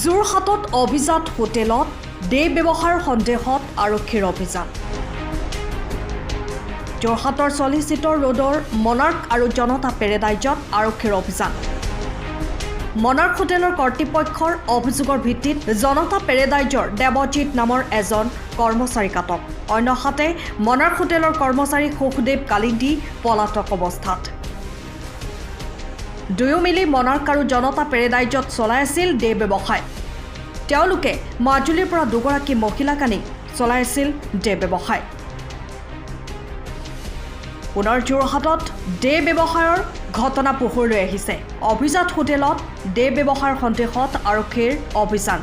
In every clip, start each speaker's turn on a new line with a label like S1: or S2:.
S1: যোৰহাটত অভিজাত হোটেলত ডে ব্যৱসায়ৰ সন্দেহত আৰক্ষীৰ অভিযান। যোৰহাটৰ চলিচিটৰ ৰোডৰ মনাৰ্ক আৰু জনতা পেৰেডাইজত আৰক্ষীৰ অভিযান। মনাৰ্ক হোটেলৰ কৰ্তৃপক্ষৰ অভিযোগৰ ভিত্তিত জনতা পেৰেডাইজৰ দেৱজিৎ নামৰ এজন কৰ্মচাৰীক আটক। অন্যহাতে মনাৰ্ক হোটেলৰ কৰ্মচাৰী সুখদেৱ কালিন্দী পলাতক অৱস্থাত। দুয়ো মিলি মনাৰ্ক আৰু জনতা পেৰেডাইজত চলাই আছিল ডে ব্যৱসায়। তেওঁলোকে মাজুলীৰ পৰা দুগৰাকী মহিলাক আনি চলাই আছিল ডে ব্যৱসায়। পুনৰ যোৰহাটত ডে ব্যৱসায়ৰ ঘটনা পোহৰলৈ আহিছে। অভিজাত হোটেলত ডে ব্যৱসায়ৰ সন্দেহত আৰক্ষীৰ অভিযান।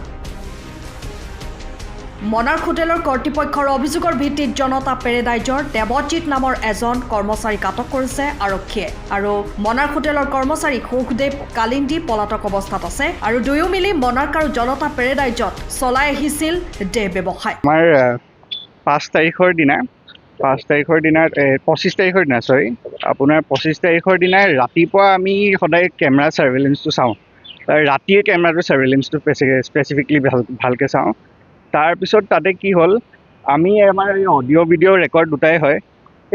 S1: মনাৰ্ক হোটেলৰ কৰ্তৃপক্ষৰ অভিযোগৰ ভিত্তিত জনতা পেৰেডাইজৰ দেৱজিৎ নামৰ এজন কৰ্মচাৰীক আটক কৰিছে আৰক্ষীয়ে। আৰু মনাৰ্ক হোটেলৰ কৰ্মচাৰী সুখদেৱ কালিন্দী পলাতক অৱস্থাত আছে। আৰু দুয়ো মিলি মনাৰ্ক আৰু জনতা পেৰেডাইজত চলাই আহিছিল ডে ব্যৱসায়।
S2: আমাৰ 5 তাৰিখৰ দিনা 25 তাৰিখৰ দিনা আপোনাৰ 25 তাৰিখৰ দিনা ৰাতিপুৱা আমি সদায় কেমেৰা চাৰ্ভেইলেঞ্চটো চাওঁ। ৰাতিৰ কেমেৰাটো চাৰ্ভেইলেঞ্চটো স্পেচিফিকলি ভালকৈ চাওঁ। তাৰপিছত তাতে কি হ'ল, আমি আমাৰ এই অডিঅ' ভিডিঅ' ৰেকৰ্ড দুটাই হয়।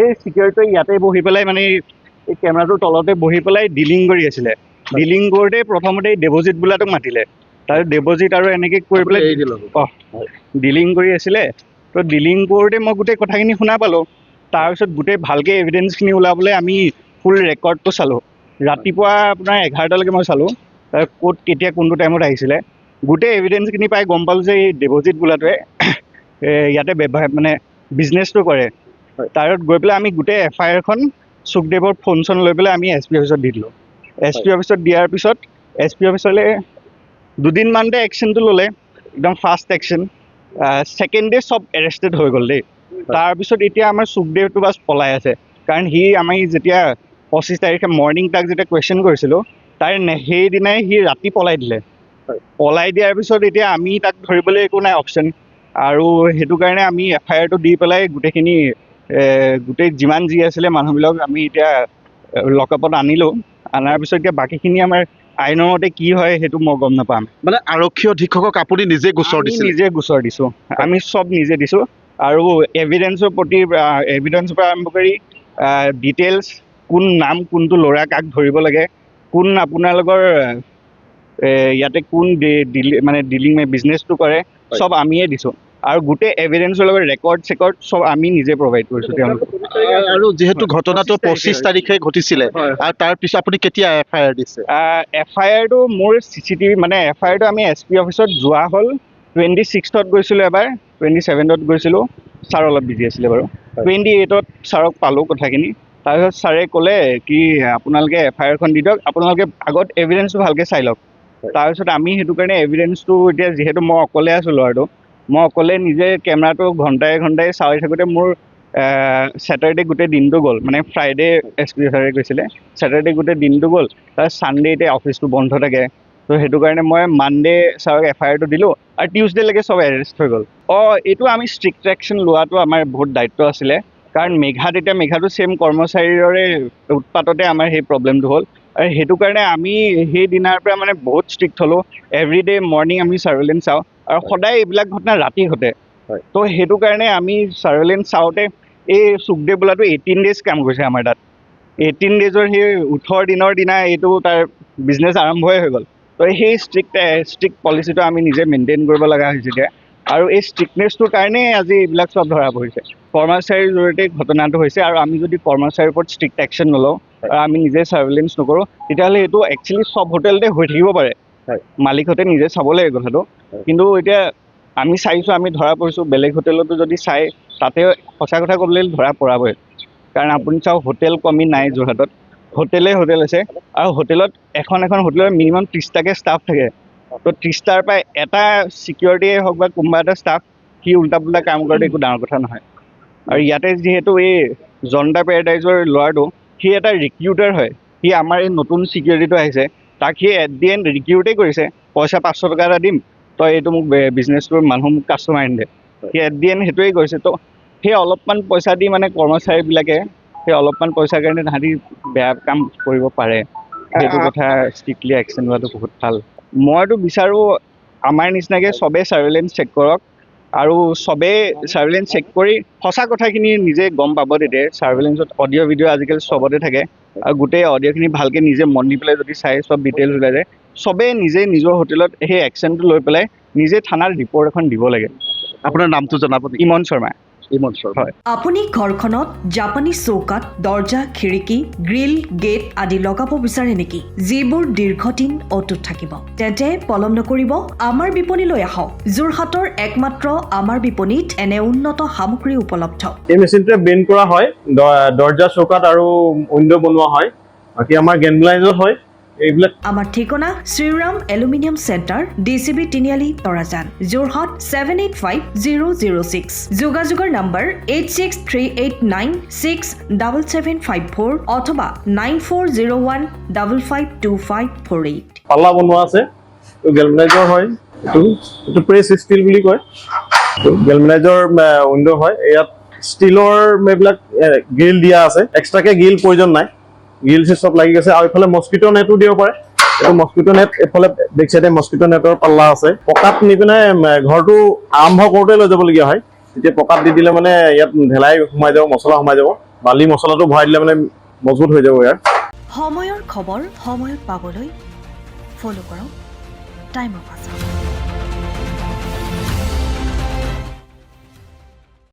S2: এই চিকিউৰিটিয়ে ইয়াতে বহি পেলাই মানে এই কেমেৰাটোৰ তলতে বহি পেলাই ডিলিং কৰি আছিলে। ডিলিং কৰোঁতে প্ৰথমতে দেৱজিৎ বোলাটোক মাতিলে। তাৰপিছত দেৱজিৎ আৰু এনেকৈ কৰি পেলাই ডিলিং কৰি আছিলে। তো ডিলিং কৰোঁতে মই গোটেই কথাখিনি শুনা পালোঁ। তাৰপিছত গোটেই ভালকৈ এভিডেঞ্চখিনি ওলাবলৈ আমি ফুল ৰেকৰ্ডটো চালোঁ। ৰাতিপুৱা আপোনাৰ 11টালৈকে মই চালোঁ ক'ত কেতিয়া কোনটো টাইমত আহিছিলে। গোটেই এভিডেঞ্চখিনি পাই গম পালোঁ যে এই দেৱজিৎ বোলাটোৱে ইয়াতে মানে বিজনেছটো কৰে। তাৰপিছত গৈ পেলাই আমি গোটেই FIR-খন সুখদেৱৰ ফোন চোন লৈ পেলাই আমি SP অফিচত দি দিলোঁ। SP অফিচত দিয়াৰ পিছত SP অফিচলৈ দুদিনমানতে একশ্যনটো ল'লে, একদম ফাষ্ট একশ্যন। ছেকেণ্ড ডে চব এৰেষ্টেড হৈ গ'ল দেই। তাৰপিছত এতিয়া আমাৰ সুখদেৱটো বাছ পলাই আছে। কাৰণ আমি যেতিয়া 25 তাৰিখে মৰ্ণিং তাক যেতিয়া কুৱেশ্যন কৰিছিলোঁ, সেইদিনাই সি ৰাতি পলাই দিলে। পলাই দিয়াৰ পিছত এতিয়া আমি তাক ধৰিবলৈ একো নাই অপশ্যন। আৰু সেইটো কাৰণে আমি FIR-টো দি পেলাই গোটেইখিনি গোটেই যিমান যি আছিলে মানুহবিলাক আমি এতিয়া লকআপত আনিলোঁ। অনাৰ পিছত এতিয়া বাকীখিনি আমাৰ আইনৰ মতে কি হয় সেইটো মই গম নাপাম।
S3: মানে আৰক্ষী অধীক্ষকক আপুনি নিজে গোচৰ দিছিল?
S2: নিজে গোচৰ দিছোঁ। আমি চব নিজে দিছোঁ। আৰু এভিডেঞ্চৰ পৰা আৰম্ভ কৰি ডিটেইলছ, কোন নাম, কোনটো ল'ৰা, কাক ধৰিব লাগে, কোন আপোনালোকৰ ইয়াতে কোন মানে ডিলিং বিজনেছটো কৰে, চব আমিয়ে দিছোঁ। আৰু গোটেই এভিডেঞ্চৰ লগত ৰেকৰ্ড চব আমি নিজে প্ৰভাইড কৰিছোঁ তেওঁলোকক।
S3: আৰু যিহেতু ঘটনাটো 25 তাৰিখে ঘটিছিলে, আৰু তাৰপিছত আপুনি কেতিয়া FIR দিছে?
S2: FIR-টো মোৰ CCTV মানে FIR-টো আমি SP অফিচত যোৱা হ'ল 26ত গৈছিলোঁ এবাৰ, 27ত গৈছিলোঁ। ছাৰ অলপ বিজি আছিলে বাৰু। 28ত ছাৰক পালোঁ কথাখিনি। তাৰপিছত ছাৰে ক'লে কি আপোনালোকে FIR-খন দি দিয়ক, আপোনালোকে আগত এভিডেঞ্চটো ভালকৈ চাই লওক। তাৰপিছত আমি সেইটো কাৰণে এভিডেঞ্চটো এতিয়া যিহেতু মই অকলে আছোঁ ল'ৰাটো, মই অকলে নিজে কেমেৰাটো ঘণ্টাই চাই থাকোঁতে মোৰ ছেটাৰডে গোটেই দিনটো গ'ল। মানে ফ্ৰাইডে SP ছাৰে কৈছিলে, ছেটাৰডে গোটেই দিনটো গ'ল। তাৰ ছানডে এতিয়া অফিচটো বন্ধ থাকে। তো সেইটো কাৰণে মই মানডে ছাৰক FIR-টো দিলোঁ। আৰু টিউজডেলৈকে চব এৰেষ্ট হৈ গ'ল। এইটো আমি ষ্ট্ৰিক্ট একশ্যন লোৱাটো আমাৰ বহুত দায়িত্ব আছিলে। কাৰণ মেঘাটো ছেইম কৰ্মচাৰীৰে উৎপাততে আমাৰ সেই প্ৰব্লেমটো হ'ল। আৰু সেইটো কাৰণে আমি সেই দিনাৰ পৰা মানে বহুত ষ্ট্ৰিক্ট হ'লোঁ। এভৰিডে মৰ্ণিং আমি ছাৰ্ভেইলেঞ্চ চাওঁ। আৰু সদায় এইবিলাক ঘটনা ৰাতি ঘটে। তো সেইটো কাৰণে আমি ছাৰ্ভেইলেঞ্চ চাওঁতে এই সুখদেৱ বোলাটো 18 ডেজ কাম কৰিছে আমাৰ তাত। 18 ডেজৰ সেই 18 দিনৰ দিনা এইটো তাৰ বিজনেছ আৰম্ভই হৈ গ'ল। তো সেই ষ্ট্ৰিক্ট পলিচিটো আমি নিজে মেইনটেইন কৰিব লগা হৈছিলে। আৰু এই ষ্ট্ৰিক্টনেছটোৰ কাৰণেই আজি এইবিলাক চব ধৰা পৰিছে। কৰ্মচাৰীৰ জৰিয়তে ঘটনাটো হৈছে। আৰু আমি যদি কৰ্মচাৰীৰ ওপৰত ষ্ট্ৰিক্ট একশ্যন নলওঁ আৰু আমি নিজে ছাৰ্ভেইলেঞ্চ নকৰোঁ, তেতিয়াহ'লে এইটো একচুৱেলি চব হোটেলতে হৈ থাকিব পাৰে। মালিকহঁতে নিজে চাব লাগে কথাটো। কিন্তু এতিয়া আমি চাইছোঁ, আমি ধৰা পৰিছোঁ। বেলেগ হোটেলতো যদি চাই, তাতে সঁচা কথা ক'বলৈ ধৰা পৰাবই। কাৰণ আপুনি চাওক, হোটেল কমি নাই যোৰহাটত। হোটেল আছে। আৰু হোটেলত এখন হোটেলত মিনিমাম 30টাকৈ ষ্টাফ থাকে। তো 30টাৰ পৰা এটা চিকিউৰিটিয়ে হওক বা কোনোবা এটা ষ্টাফ সি উল্টা পুল্টা কাম কৰাটো একো ডাঙৰ কথা নহয়। আৰু ইয়াতে যিহেতু এই জনতা পেৰেডাইজৰ ল'ৰাটো, সি এটা ৰিক্ৰুটাৰ হয়। সি আমাৰ এই নতুন চিকিউৰিটিটো আহিছে, তাক সি এট দি এণ্ড ৰিক্ৰুটেই কৰিছে। পইচা 500 টকা এটা দিম, তই এইটো মোক বিজনেছটোৰ মানুহ মোক কাষ্টমাৰ আনি দে। সি এট দি এণ্ড সেইটোৱেই কৰিছে। তো সেই অলপমান পইচা দি মানে কৰ্মচাৰীবিলাকে সেই অলপমান পইচাৰ কাৰণে তাহাঁতি বেয়া কাম কৰিব পাৰে। সেইটো কথা ষ্ট্ৰিক্টলি একশ্যন লোৱাটো বহুত ভাল। মইতো বিচাৰোঁ আমাৰ নিচিনাকৈ চবেই ছাৰ্ভেইলেঞ্চ চেক কৰক আৰু চবেই ছাৰ্ভেইলেঞ্চ চেক কৰি সঁচা কথাখিনি নিজে গম পাব। তেতিয়া ছাৰ্ভেইলেঞ্চত অডিঅ' ভিডিঅ' আজিকালি চবতে থাকে আৰু গোটেই অডিঅ'খিনি ভালকৈ নিজে মন দি পেলাই যদি চাই চব ডিটেইলছ ওলাই যায়, চবেই নিজে নিজৰ হোটেলত সেই একশ্যনটো লৈ পেলাই নিজে থানাত ৰিপৰ্ট এখন দিব লাগে।
S3: আপোনাৰ নামটো জনাব নেকি?
S2: ইমন শৰ্মা।
S3: ইমন শৰ্মা।
S2: হয়।
S1: আপুনি ঘৰখনত জাপানী চৌকাত দৰ্জা, খিৰিকী, গ্ৰিল, গেট আদি লগাব বিচাৰে নেকি, যিবোৰ দীৰ্ঘদিন অটুট থাকিব? তেন্তে পলম নকৰিব, আমাৰ বিপণীলৈ আহক। যোৰহাটৰ একমাত্ৰ আমাৰ বিপণীত এনে উন্নত সামগ্ৰী উপলব্ধ।
S4: এই মেচিনটোৱে বেণ্ড কৰা হয়, দৰ্জা চৌকাত আৰু উইণ্ডো বনোৱা হয়। বাকী আমাৰ গেনব্লাইজত হয় এইবিলাক।
S1: আমাৰ ঠিকনা শ্ৰীৰাম এলুমিনিয়াম চেণ্টাৰ, DCB তিনিআলি, তৰাজান, যোৰহাট 785006। যোগাযোগৰ নম্বৰ 8638967754 অথবা 9401552548।
S4: পাল্লা বনোৱা আছে, এইটো গেলমেনাইজৰ হয়। এইটো প্ৰেছ ষ্টীল বুলি কয়। গেলমেনাইজৰ উইণ্ডো হয়। ইয়াত ষ্টীলৰ এইবিলাক গ্ৰিল দিয়া আছে, এক্সট্ৰাকে গ্ৰিল প্ৰয়োজন নাই। গ্ৰিল চব লাগি গৈছে আৰু এইফালে মস্কিটো নেটো দিব পাৰে। এইটো মস্কিটো নেট, এইফালে বেক চাইডে মস্কিটো নেটৰ পাল্লা আছে। পকাত নি পিনে ঘৰটো আৰম্ভ কৰোঁতে লৈ যাবলগীয়া হয়। তেতিয়া পকাত দি দিলে মানে ইয়াত ঢেলাই সোমাই যাব, মছলা সোমাই যাব। বালি মছলাটো ভৰাই দিলে মানে মজবুত হৈ যাব ইয়াৰ।
S1: সময়ৰ খবৰ সময়ত পাবলৈ ফ'ল' কৰক টাইম অফ আছাম।